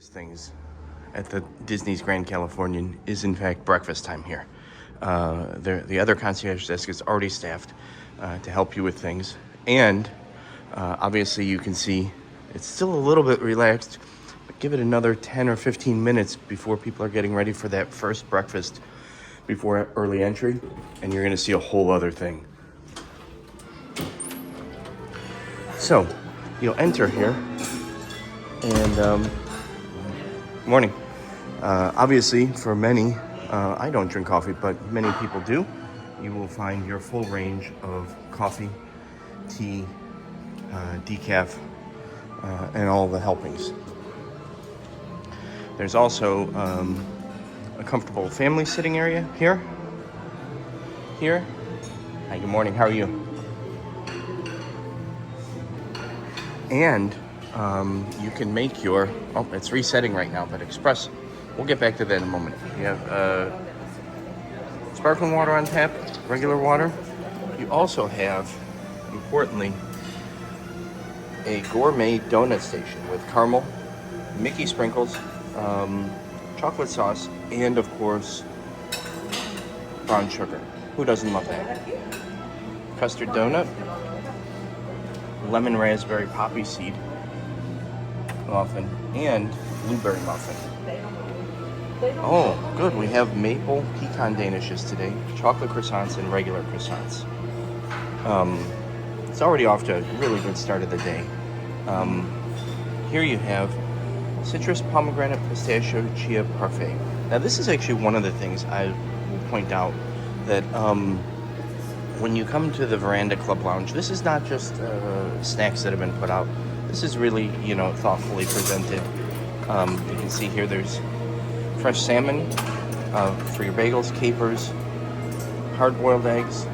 Things at the Disney's Grand Californian is in fact breakfast time here. The other concierge desk is already staffed to help you with things, and obviously you can see it's still a little bit relaxed, but give it another 10 or 15 minutes before people are getting ready for that first breakfast before early entry, and you're going to see a whole other thing. So you'll enter here and morning. Obviously, for many, I don't drink coffee, but many people do. You will find your full range of coffee, tea, decaf, and all the helpings. There's also a comfortable family sitting area here. Hi, good morning. How are you? And you can make your, it's resetting right now, but express, we'll get back to that in a moment. You have sparkling water on tap, regular water. You also have, importantly, a gourmet donut station with caramel, Mickey sprinkles, chocolate sauce, and of course, brown sugar. Who doesn't love that? Custard donut, lemon raspberry poppy seed muffin, and blueberry muffin. Oh, good. We have maple pecan danishes today, chocolate croissants, and regular croissants. It's already off to a really good start of the day. Here you have citrus pomegranate pistachio chia parfait. Now, this is actually one of the things I will point out that when you come to the Veranda Club Lounge, this is not just snacks that have been put out. This is really, thoughtfully presented. You can see here there's fresh salmon for your bagels, capers, hard-boiled eggs,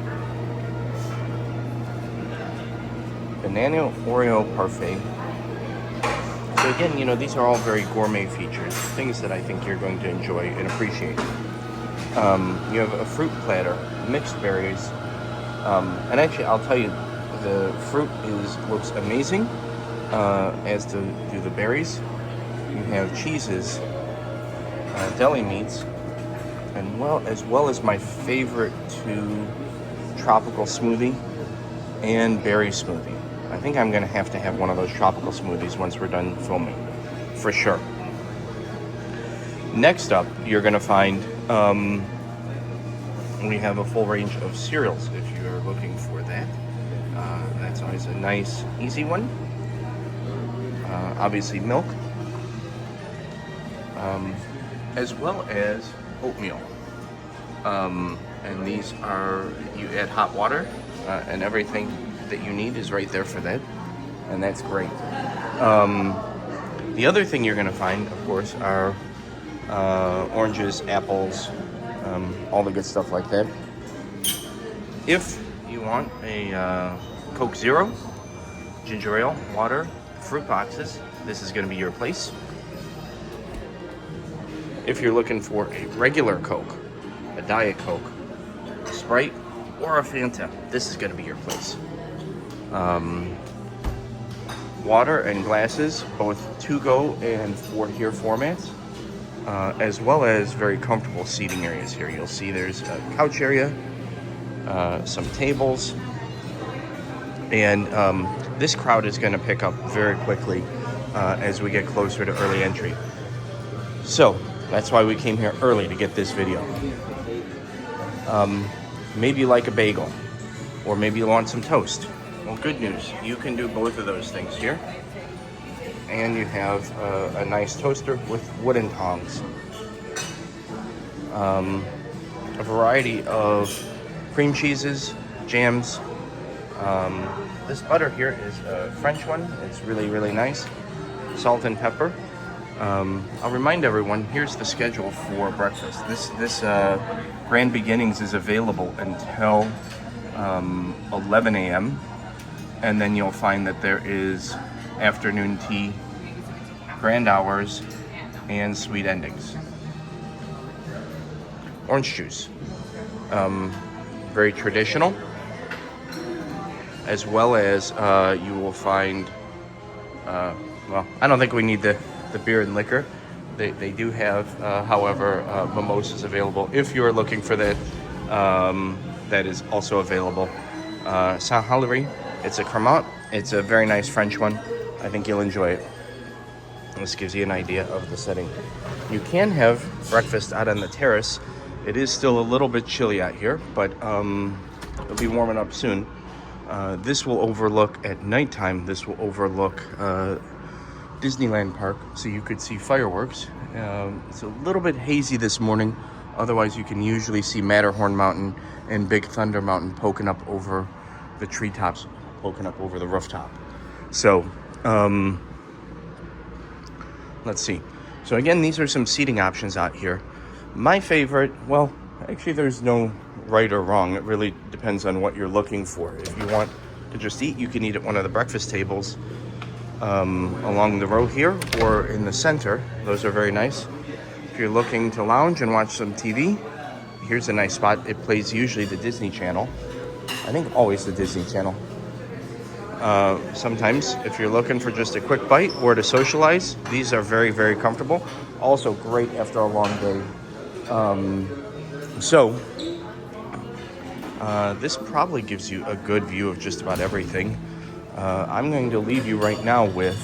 banana Oreo parfait. So again, these are all very gourmet features, things that I think you're going to enjoy and appreciate. You have a fruit platter, mixed berries, and actually I'll tell you, the fruit looks amazing. As do the berries. You have cheeses, deli meats, and as well as my favorite two, tropical smoothie and berry smoothie. I think I'm going to have one of those tropical smoothies once we're done filming, for sure. Next up, you're going to find we have a full range of cereals if you're looking for that. That's always a nice, easy one. Obviously milk, as well as oatmeal. And these are, you add hot water, and everything that you need is right there for that, and that's great. The other thing you're going to find, of course, are oranges, apples, all the good stuff like that. If you want a Coke Zero, ginger ale, water, fruit boxes, this is going to be your place. If you're looking for a regular Coke, a Diet Coke, a Sprite, or a Fanta, this is going to be your place. Water and glasses, both to-go and for here formats, as well as very comfortable seating areas here. You'll see there's a couch area, some tables, and this crowd is going to pick up very quickly as we get closer to early entry. So that's why we came here early to get this video. Maybe you like a bagel, or maybe you want some toast. Well, good news, you can do both of those things here. And you have a nice toaster with wooden tongs. A variety of cream cheeses, jams. This butter here is a French one. It's really, really nice. Salt and pepper. I'll remind everyone, here's the schedule for breakfast. This Grand Beginnings is available until 11 a.m. And then you'll find that there is afternoon tea, grand hours, and sweet endings. Orange juice. Very traditional. As well as you will find, well, I don't think we need to the beer and liquor. They do have, however, mimosas available. If you're looking for that, that is also available. Saint Hilary, it's a Cremant. It's a very nice French one. I think you'll enjoy it. This gives you an idea of the setting. You can have breakfast out on the terrace. It is still a little bit chilly out here, but it'll be warming up soon. This will overlook, at nighttime, this will overlook Disneyland Park, so you could see fireworks. It's a little bit hazy this morning. Otherwise, you can usually see Matterhorn Mountain and Big Thunder Mountain poking up over the treetops, poking up over the rooftop. So, let's see. So again, these are some seating options out here. My favorite, well, actually there's no right or wrong. It really depends on what you're looking for. If you want to just eat, you can eat at one of the breakfast tables along the row here or in the center. Those are very nice. If you're looking to lounge and watch some TV, here's a nice spot. It plays usually the Disney Channel. I think always the Disney Channel. Sometimes if you're looking for just a quick bite or to socialize, these are very, very comfortable. Also great after a long day. This probably gives you a good view of just about everything. I'm going to leave you right now with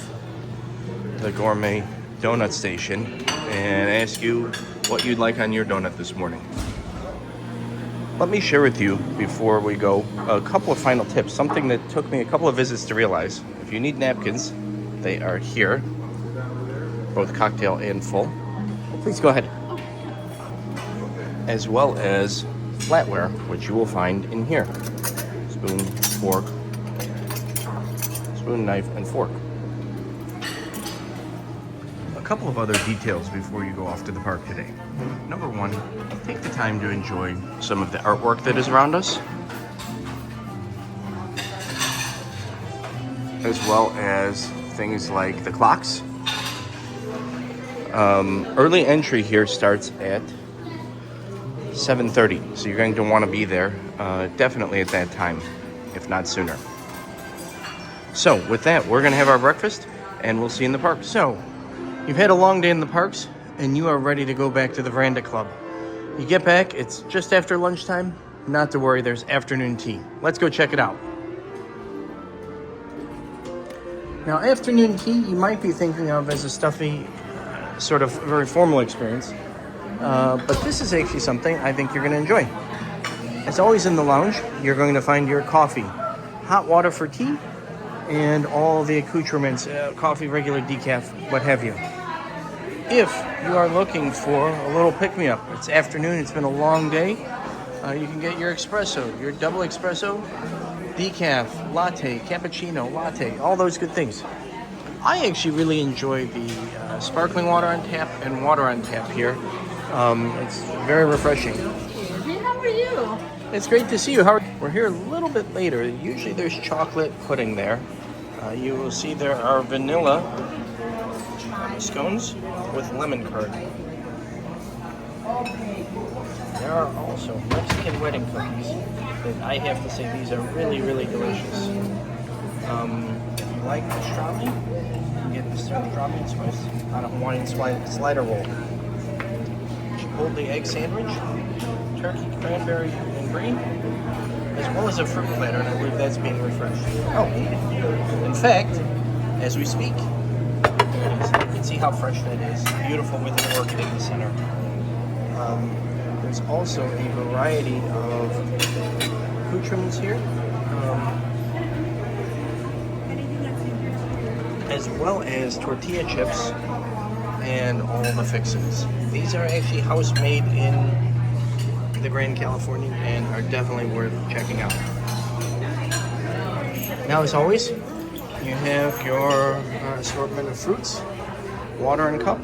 the Gourmet Donut Station and ask you what you'd like on your donut this morning. Let me share with you, before we go, a couple of final tips. Something that took me a couple of visits to realize. If you need napkins, they are here, both cocktail and full. Please go ahead. As well as flatware, which you will find in here. Spoon, fork, spoon, knife, and fork. A couple of other details before you go off to the park today. Number one, take the time to enjoy some of the artwork that is around us, as well as things like the clocks. Early entry here starts at 7:30, so you're going to want to be there definitely at that time, if not sooner. So with that, we're going to have our breakfast and we'll see you in the park. So you've had a long day in the parks and you are ready to go back to the Veranda Club. You get back, it's just after lunchtime. Not to worry, there's afternoon tea. Let's go check it out. Now, afternoon tea you might be thinking of as a stuffy, sort of very formal experience. But this is actually something I think you're going to enjoy. As always in the lounge, you're going to find your coffee, hot water for tea, and all the accoutrements, coffee, regular, decaf, what have you. If you are looking for a little pick-me-up, it's afternoon, it's been a long day, you can get your espresso, your double espresso, decaf, latte, cappuccino, latte, all those good things. I actually really enjoy the sparkling water on tap and water on tap here. It's very refreshing. How are you? It's great to see you. We're here a little bit later. Usually there's chocolate pudding there. You will see there are vanilla scones with lemon curd. There are also Mexican wedding cookies that I have to say these are really, really delicious. If you like pastrami, you can get the pastrami spice on a Hawaiian slider roll. Chipotle egg sandwich, turkey, cranberry, and brie, as well as a fruit platter, and I believe that's being refreshed. Oh, in fact, as we speak, there it is. You can see how fresh that is. Beautiful with an orchid in the center. There's also a variety of accoutrements here, as well as tortilla chips and all the fixings. These are actually house-made in the Grand Californian and are definitely worth checking out. Now, as always, you have your assortment of fruits, water and cup,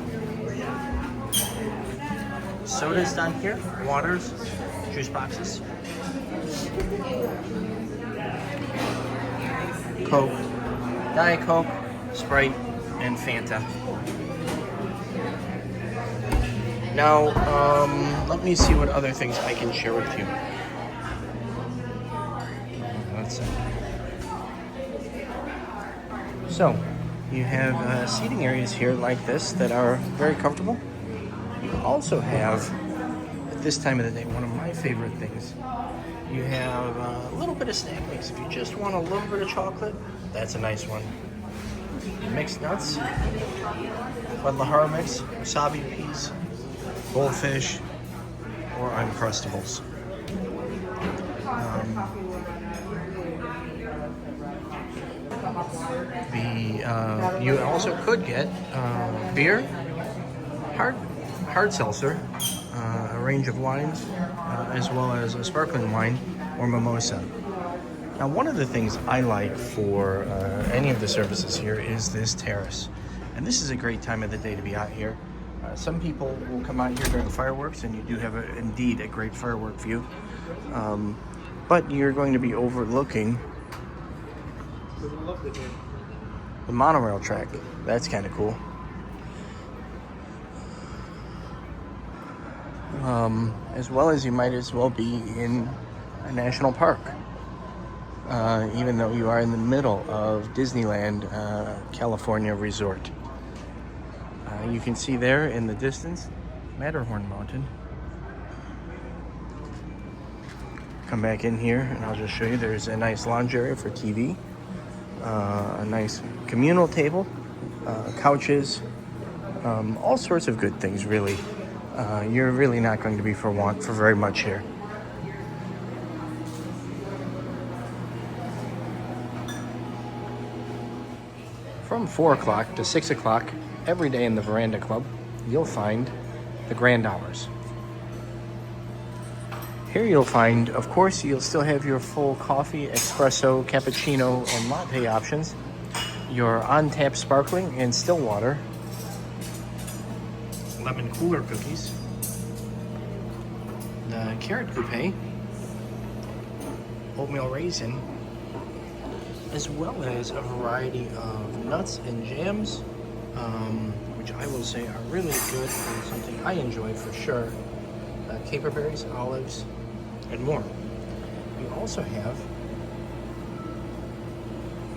sodas down here, waters, juice boxes, Coke, Diet Coke, Sprite, and Fanta. Now, let me see what other things I can share with you. Let's see. So, You have seating areas here like this that are very comfortable. You also have, at this time of the day, one of my favorite things. You have a little bit of snack mix. If you just want a little bit of chocolate, that's a nice one. Mixed nuts, Guadalajara mix, wasabi peas, goldfish, or Uncrustables. You also could get beer, hard seltzer, a range of wines, as well as a sparkling wine or mimosa. Now, one of the things I like for any of the services here is this terrace. And this is a great time of the day to be out here. Some people will come out here during fireworks, and you do have, indeed, a great firework view. But you're going to be overlooking the monorail track. That's kind of cool. As well as you might as well be in a national park. Even though you are in the middle of Disneyland, California Resort. You can see there in the distance, Matterhorn Mountain. Come back in here and I'll just show you. There's a nice lounge area for TV, a nice communal table, couches, all sorts of good things, really. You're really not going to be for want for very much here. From 4 o'clock to 6 o'clock every day in the Veranda Club, you'll find the grand hours. Here you'll find, of course, you'll still have your full coffee, espresso, cappuccino, and latte options, your on-tap sparkling and still water, lemon cooler cookies, the carrot coupe, oatmeal raisin, as well as a variety of nuts and jams, which I will say are really good and something I enjoy for sure. Caper berries, olives, and more. You also have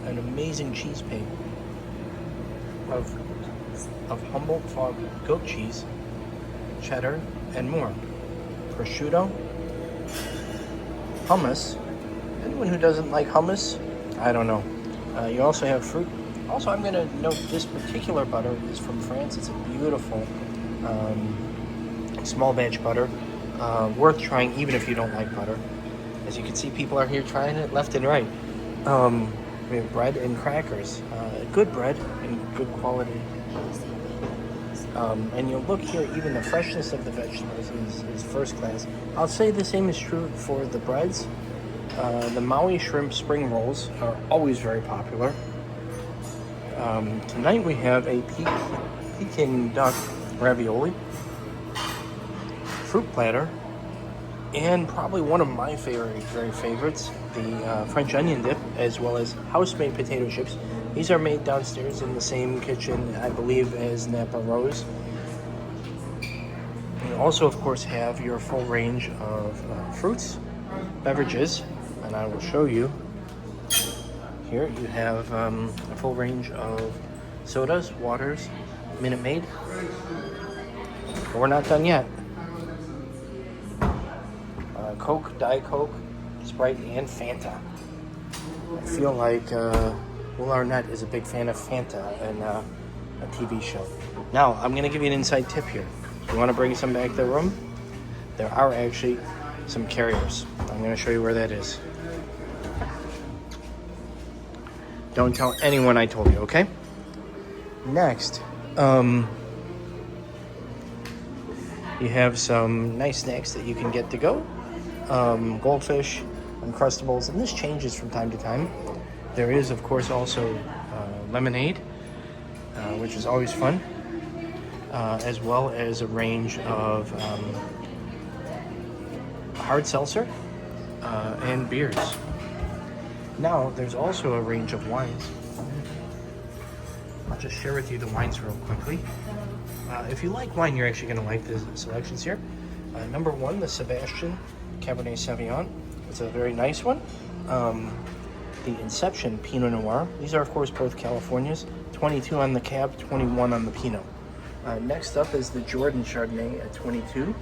an amazing cheese pig of Humboldt Farm goat cheese, cheddar, and more. Prosciutto, hummus. Anyone who doesn't like hummus, I don't know. You also have fruit. Also, I'm going to note this particular butter is from France. It's a beautiful small batch butter. Worth trying even if you don't like butter. As you can see, people are here trying it left and right. We have bread and crackers. Good bread and good quality. And you'll look here, even the freshness of the vegetables is first class. I'll say the same is true for the breads. The Maui shrimp spring rolls are always very popular. Tonight we have a Peking duck ravioli, fruit platter, and probably one of my very favorites, the French onion dip, as well as house-made potato chips. These are made downstairs in the same kitchen, I believe, as Napa Rose. You also, of course, have your full range of fruits, beverages, and I will show you. Here you have a full range of sodas, waters, Minute Maid. But we're not done yet. Coke, Diet Coke, Sprite, and Fanta. I feel like Will Arnett is a big fan of Fanta and a TV show. Now, I'm going to give you an inside tip here. If you want to bring some back to the room, there are actually some carriers. I'm going to show you where that is. Don't tell anyone I told you, okay? Next, you have some nice snacks that you can get to go. Goldfish, Uncrustables, and this changes from time to time. There is, of course, also lemonade, which is always fun, as well as a range of hard seltzer and beers. Now, there's also a range of wines. I'll just share with you the wines real quickly. If you like wine, you're actually going to like the selections here. Number 1, the Sebastian Cabernet Sauvignon. It's a very nice one. the Inception Pinot Noir. These are, of course, both Californias. 22 on the Cab, 21 on the Pinot. Next up is the Jordan Chardonnay at 22. The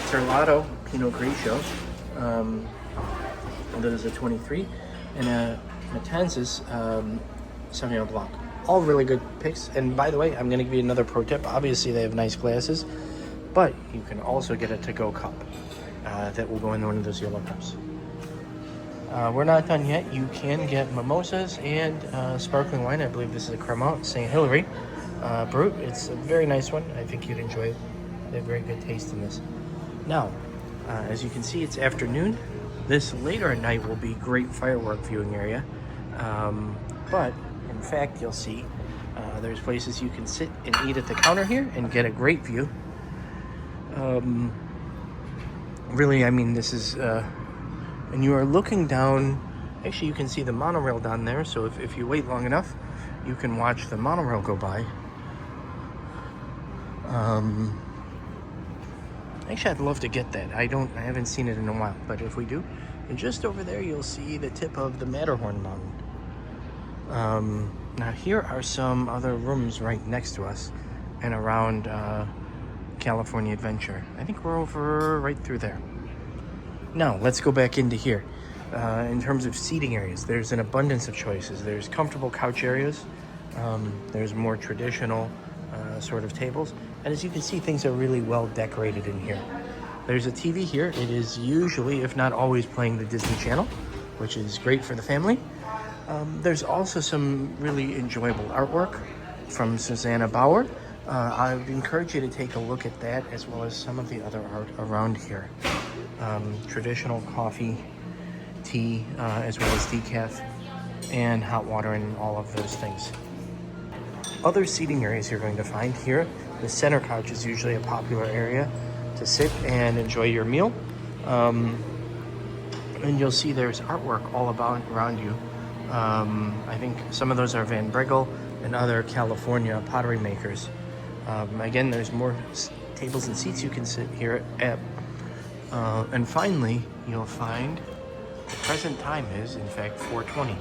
Terlato Pinot Grigio. That is a 23. And a Matanzas Sauvignon Blanc. All really good picks. And by the way, I'm going to give you another pro tip. Obviously, they have nice glasses, but you can also get a to-go cup that will go in one of those yellow cups. We're not done yet. You can get mimosas and sparkling wine. I believe this is a Cremant St. Hilary Brut. It's a very nice one. I think you'd enjoy it. They have very good taste in this. Now, as you can see, it's afternoon. This later at night will be great firework viewing area. But in fact, you'll see there's places you can sit and eat at the counter here and get a great view. Really, I mean, this is, and you are looking down, actually you can see the monorail down there, so if you wait long enough, you can watch the monorail go by. Actually, I'd love to get that. I haven't seen it in a while, but if we do, and just over there, you'll see the tip of the Matterhorn Mountain. Now here are some other rooms right next to us and around California Adventure. I think we're over right through there. Now, let's go back into here. In terms of seating areas, there's an abundance of choices. There's comfortable couch areas. There's more traditional sort of tables. And as you can see, things are really well decorated in here. There's a TV here. It is usually, if not always, playing the Disney Channel, which is great for the family. There's also some really enjoyable artwork from Susanna Bauer. I would encourage you to take a look at that as well as some of the other art around here. Traditional coffee, tea, as well as decaf, and hot water and all of those things. Other seating areas you're going to find here. The center couch is usually a popular area to sit and enjoy your meal. And you'll see there's artwork all around you. I think some of those are Van Bregel and other California pottery makers. Again, there's more tables and seats you can sit here at. And finally, you'll find the present time is, in fact, 4:20.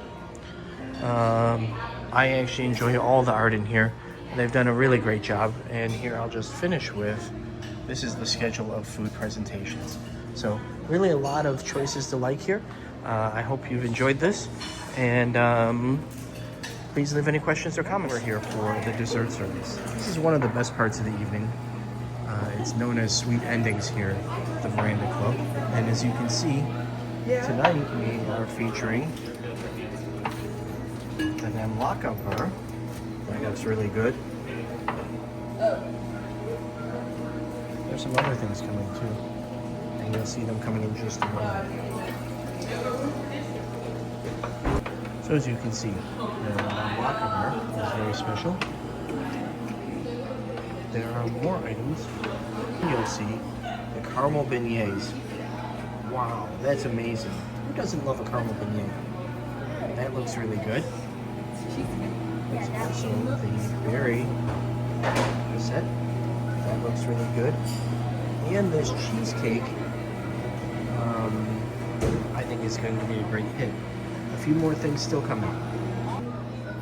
I actually enjoy all the art in here. They've done a really great job. And here I'll just finish with, this is the schedule of food presentations. So really a lot of choices to like here. I hope you've enjoyed this. And please leave any questions or comments. We're here for the dessert service. This is one of the best parts of the evening. It's known as Sweet Endings here at the Veranda Club. And as you can see, tonight we are featuring the Namlaka bar. That looks really good. There's some other things coming too. And you'll see them coming in just a moment. So as you can see, the Namlaka bar is very special. There are more items. You'll see the caramel beignets. Wow, that's amazing. Who doesn't love a caramel beignet? That looks really good. There's also the berry set. That looks really good. And this cheesecake, I think is going to be a great hit. A few more things still coming.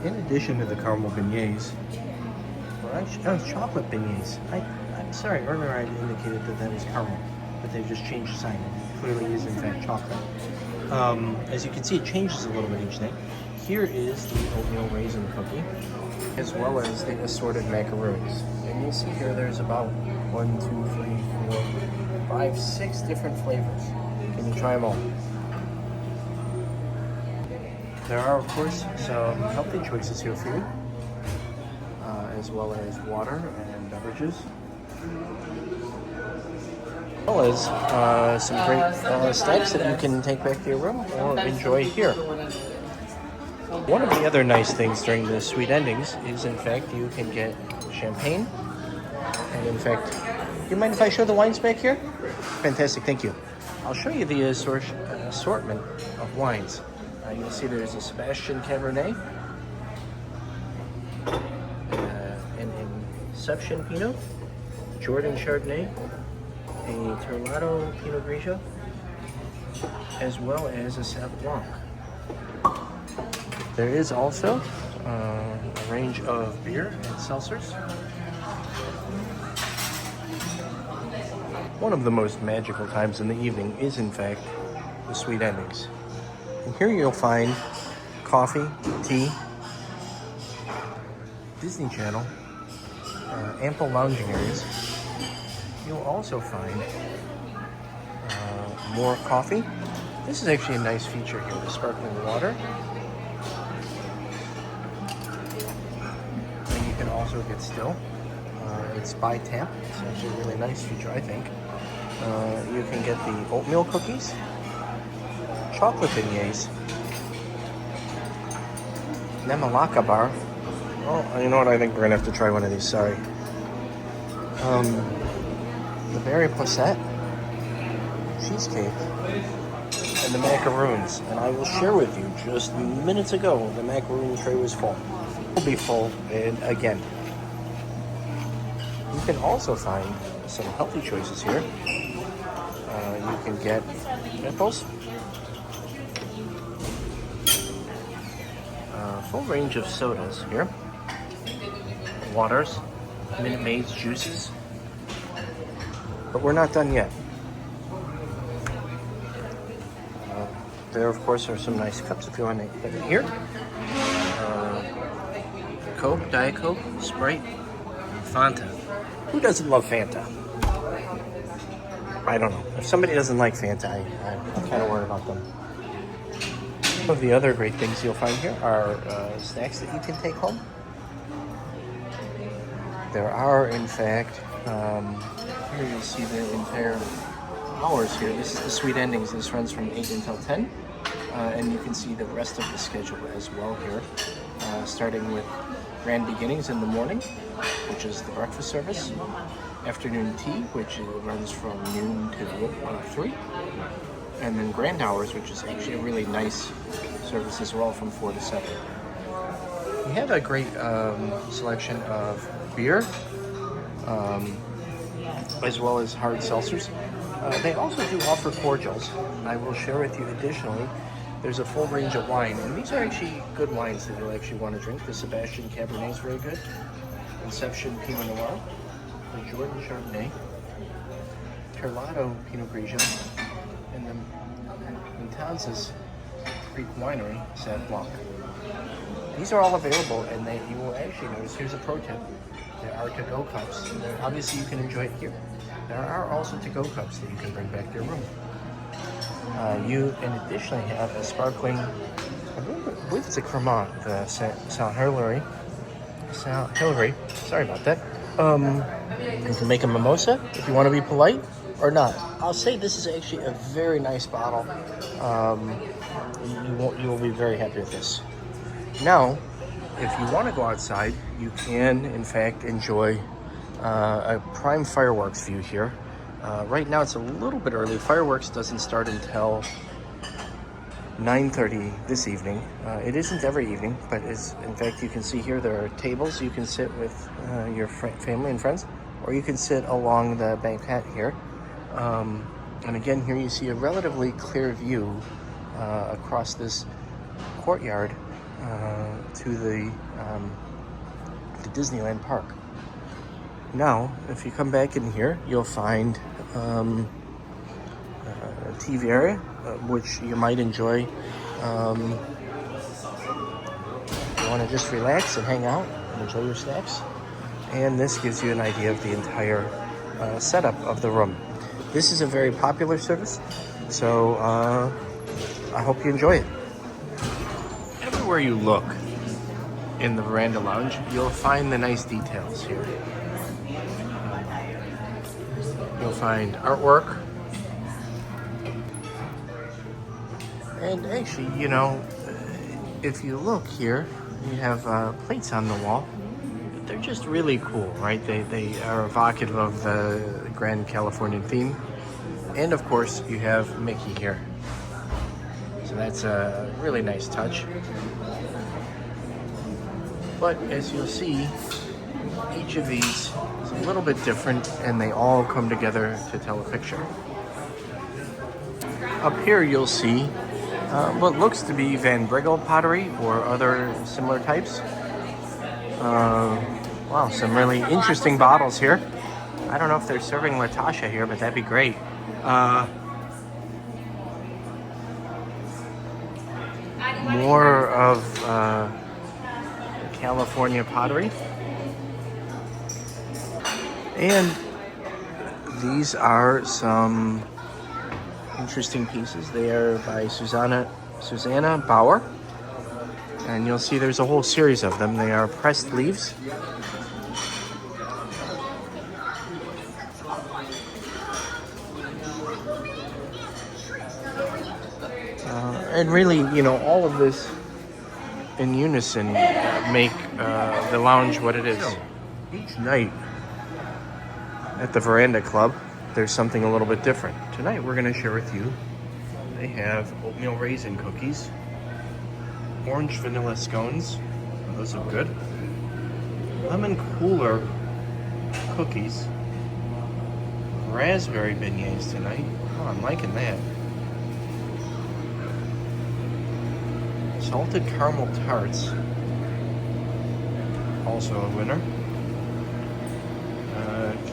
In addition to the caramel beignets, chocolate beignets. I'm sorry, earlier I indicated that was caramel, but they just changed sign. It clearly is in fact chocolate. As you can see, it changes a little bit each day. Here is the oatmeal raisin cookie, as well as the assorted macaroons. And you'll see here there's about 1, 2, 3, 4, 5, 6 different flavors. Can you try them all? There are, of course, some healthy choices here for you, as well as water and beverages, as well as some great snacks that you can take back to your room or enjoy here. One of the other nice things during the Sweet Endings is, in fact, you can get champagne. And in fact, do you mind if I show the wines back here? Fantastic, thank you. I'll show you the assortment of wines. You'll see there's a Sebastian Cabernet, an Inception Pinot, Jordan Chardonnay, a Terlato Pinot Grigio, as well as a Sauv Blanc. There is also a range of beer and seltzers. One of the most magical times in the evening is, in fact, the sweet endings. And here you'll find coffee, tea, Disney Channel, ample lounging areas. You'll also find more coffee. This is actually a nice feature here, the sparkling water. And you can also get still. It's by tap. It's actually a really nice feature, I think. You can get the oatmeal cookies, chocolate beignets, Nemalaka bar. Oh, you know what? I think we're gonna have to try one of these. Sorry. The berry posset, cheesecake, and the macaroons. And I will share with you, just minutes ago, the macaroon tray was full. It will be full, and again. You can also find some healthy choices here. You can get nipples, full range of sodas here, waters, Minute Maid's juices. But we're not done yet. There, of course, are some nice cups if you want to get it here. Coke, Diet Coke, Sprite, Fanta. Who doesn't love Fanta? I don't know. If somebody doesn't like Fanta, I'm kind of worried about them. Some of the other great things you'll find here are snacks that you can take home. There are, in fact, here you'll see the entire hours here. This is the sweet endings. This runs from 8 until 10. And you can see the rest of the schedule as well here. Starting with grand beginnings in the morning, which is the breakfast service. Afternoon tea, which runs from noon to 3. And then grand hours, which is actually a really nice service as well, from 4 to 7. We have a great selection of beer, as well as hard seltzers. They also do offer cordials. I will share with you additionally, there's a full range of wine, and these are actually good wines that you'll actually want to drink. The Sebastian Cabernet is very good. Inception Pinot Noir, the Jordan Chardonnay, Terlato Pinot Grigio, and then Matanzas Creek Winery Sauv Blanc. These are all available, and you will actually notice, here's a pro tip, there are to-go cups. Obviously you can enjoy it here. There are also to-go cups that you can bring back to your room. You, in additionally, have a sparkling, I believe it's a Cremant, the Saint Hilary, sorry about that. You can make a mimosa if you want to be polite, or not. I'll say this is actually a very nice bottle. You will be very happy with this. Now, if you want to go outside, you can, in fact, enjoy a prime fireworks view here. Right now, it's a little bit early. Fireworks doesn't start until 9:30 this evening. It isn't every evening, but in fact, you can see here there are tables. You can sit with your family and friends, or you can sit along the banquette here. And again, here you see a relatively clear view across this courtyard to the Disneyland Park. Now, if you come back in here, you'll find a TV area, which you might enjoy. You want to just relax and hang out and enjoy your snacks. And this gives you an idea of the entire setup of the room. This is a very popular service, so I hope you enjoy it. Everywhere you look in the Veranda Lounge, you'll find the nice details here. You'll find artwork. And actually, you know, if you look here, you have plates on the wall. They're just really cool, right? They are evocative of the Grand Californian theme. And of course, you have Mickey here. So that's a really nice touch. But as you'll see, each of these is a little bit different, and they all come together to tell a picture. Up here you'll see what looks to be Van Brigel pottery or other similar types. Wow, some really interesting bottles here. I don't know if they're serving Latasha here, but that'd be great. More of California pottery. And these are some interesting pieces. They are by Susanna Bauer. And you'll see there's a whole series of them. They are pressed leaves. And really, you know, all of this in unison make the lounge what it is. Each night at the Veranda Club, there's something a little bit different. Tonight we're going to share with you, they have oatmeal raisin cookies, orange vanilla scones, those look good, lemon cooler cookies, raspberry beignets tonight. Oh, I'm liking that. Salted caramel tarts, also a winner.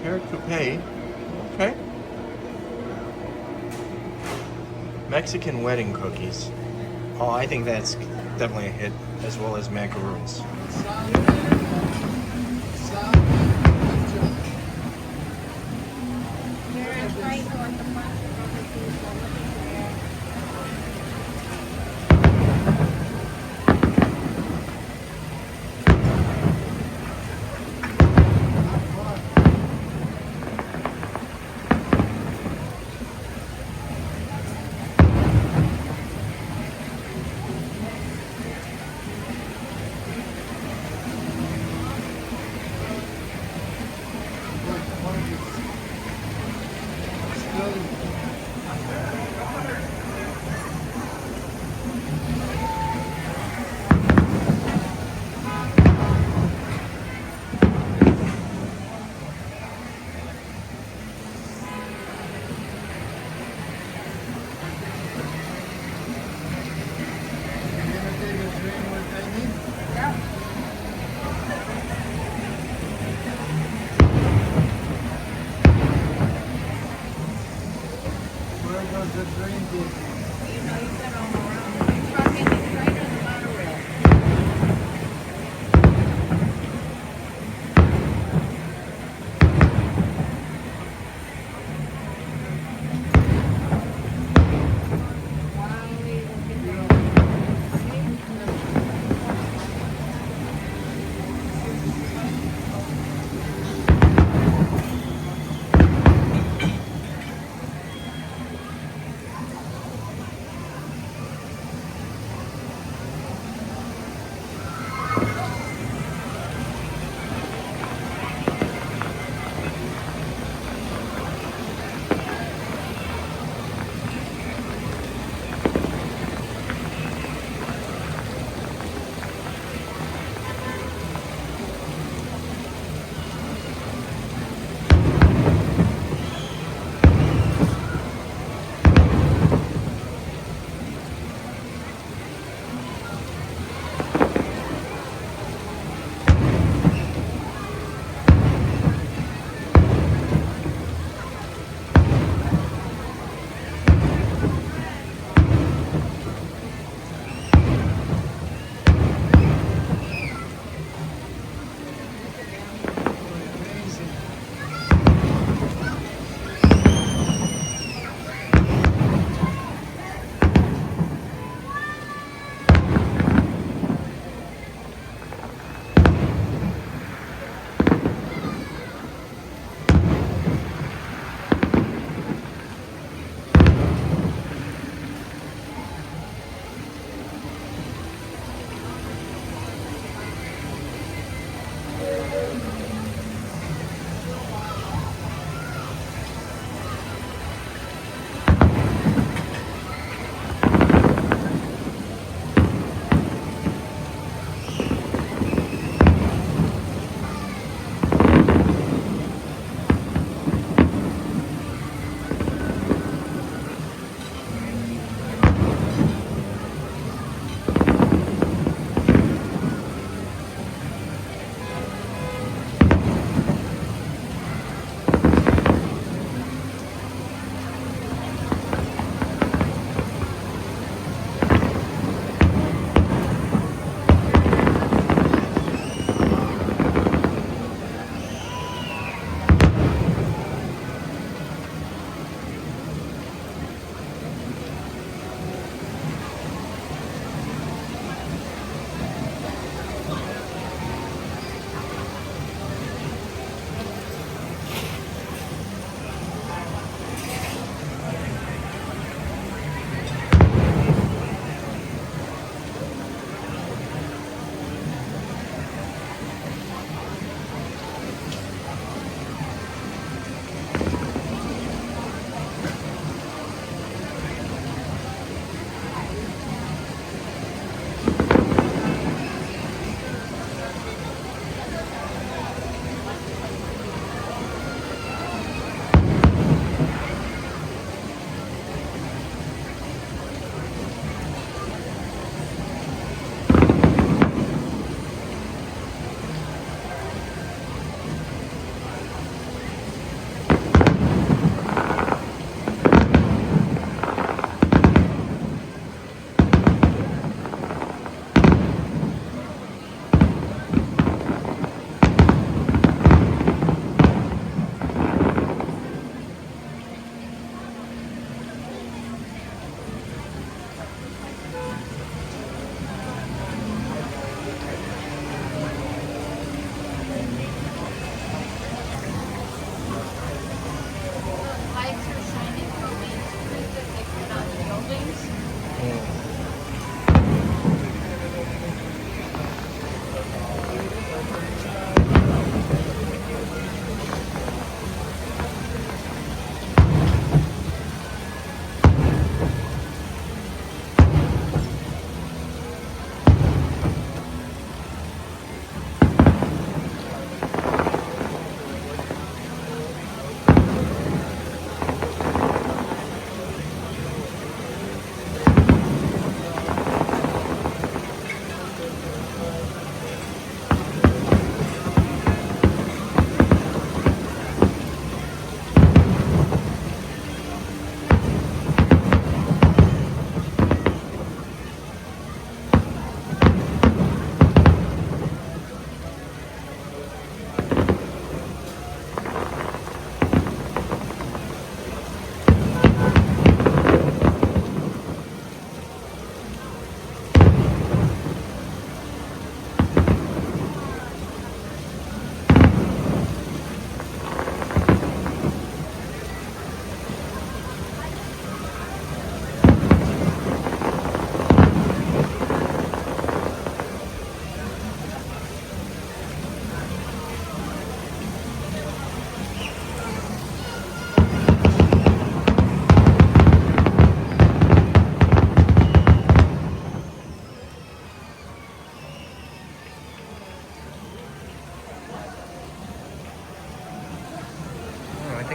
Carrot coupe, okay. Mexican wedding cookies. Oh, I think that's definitely a hit, as well as macaroons.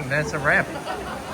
that's a wrap.